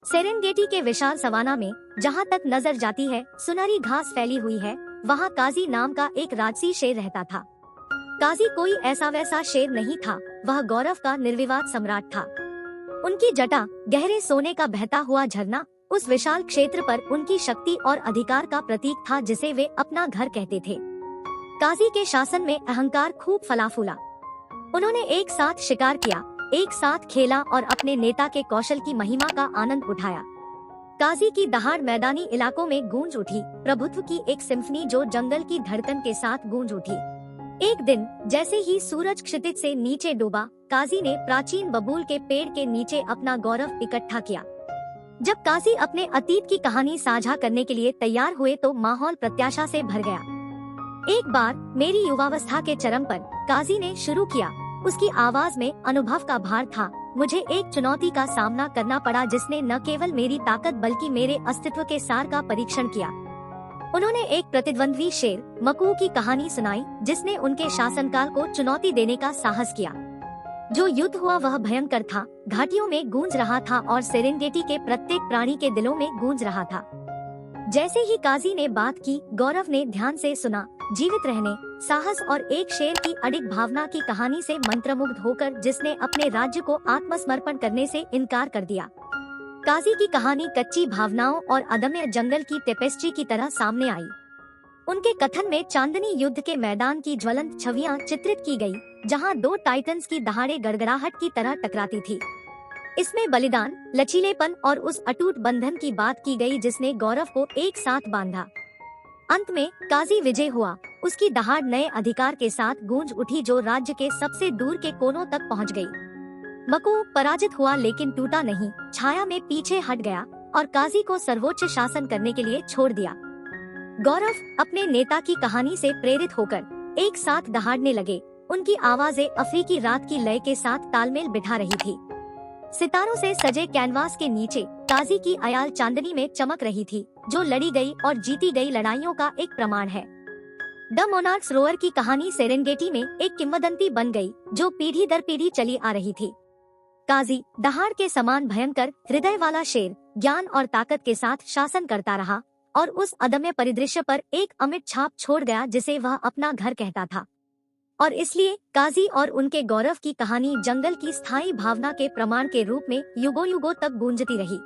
Serengeti के विशाल savanna में जहाँ तक नजर जाती है सुनहरी घास फैली हुई है, वहाँ काजी नाम का एक राजसी शेर रहता था। काजी कोई ऐसा वैसा शेर नहीं था, वह गौरव का निर्विवाद सम्राट था। उनकी जटा गहरे सोने का बहता हुआ झरना उस विशाल क्षेत्र पर उनकी शक्ति और अधिकार का प्रतीक था, जिसे वे अपना घर कहते थे। काजी के शासन में अहंकार खूब फला फूला। उन्होंने एक साथ शिकार किया, एक साथ खेला और अपने नेता के कौशल की महिमा का आनंद उठाया। काजी की दहाड़ मैदानी इलाकों में गूंज उठी, प्रभुत्व की एक सिम्फनी जो जंगल की धड़कन के साथ गूंज उठी। एक दिन जैसे ही सूरज क्षितिज से नीचे डूबा, काजी ने प्राचीन बबूल के पेड़ के नीचे अपना गौरव इकट्ठा किया। जब काजी अपने अतीत की कहानी साझा करने के लिए तैयार हुए तो माहौल प्रत्याशा से भर गया। एक बार मेरी युवावस्था के चरम पर काजी ने शुरू किया। उसकी आवाज में अनुभव का भार था। मुझे एक चुनौती का सामना करना पड़ा जिसने न केवल मेरी ताकत बल्कि मेरे अस्तित्व के सार का परीक्षण किया। उन्होंने एक प्रतिद्वंद्वी शेर मकू की कहानी सुनाई, जिसने उनके शासनकाल को चुनौती देने का साहस किया। जो युद्ध हुआ वह भयंकर था, घाटियों में गूंज रहा था और सेरेंगेटी के प्रत्येक प्राणी के दिलों में गूंज रहा था। जैसे ही काजी ने बात की, गौरव ने ध्यान से सुना। जीवित रहने, साहस और एक शेर की अडिग भावना की कहानी से मंत्रमुग्ध होकर जिसने अपने राज्य को आत्मसमर्पण करने से इनकार कर दिया। काजी की कहानी कच्ची भावनाओं और अदम्य जंगल की टेपेस्ट्री की तरह सामने आई। उनके कथन में चांदनी युद्ध के मैदान की ज्वलंत छवियां चित्रित की गई, जहां दो टाइटन्स की दहाड़े गड़गड़ाहट की तरह टकराती थी। इसमें बलिदान, लचीलेपन और उस अटूट बंधन की बात की गई जिसने गौरव को एक साथ बांधा। अंत में काजी विजय हुआ। उसकी दहाड़ नए अधिकार के साथ गूंज उठी जो राज्य के सबसे दूर के कोनों तक पहुंच गई। मकू पराजित हुआ लेकिन टूटा नहीं, छाया में पीछे हट गया और काजी को सर्वोच्च शासन करने के लिए छोड़ दिया। गौरव अपने नेता की कहानी से प्रेरित होकर एक साथ दहाड़ने लगे। उनकी आवाजें अफ्रीकी रात की लय के साथ तालमेल बिठा रही थी। सितारों से सजे कैनवास के नीचे काजी की अयाल चांदनी में चमक रही थी, जो लड़ी गई और जीती गई लड़ाइयों का एक प्रमाण है। द मोनार्क्स रोअर की कहानी सेरेंगेटी में एक किंवदंती बन गई, जो पीढ़ी दर पीढ़ी चली आ रही थी। काजी दहाड़ के समान भयंकर हृदय वाला शेर ज्ञान और ताकत के साथ शासन करता रहा और उस अदम्य परिदृश्य पर एक अमिट छाप छोड़ गया जिसे वह अपना घर कहता था। और इसलिए काजी और उनके गौरव की कहानी जंगल की स्थायी भावना के प्रमाण के रूप में युगों युगों तक गूंजती रही।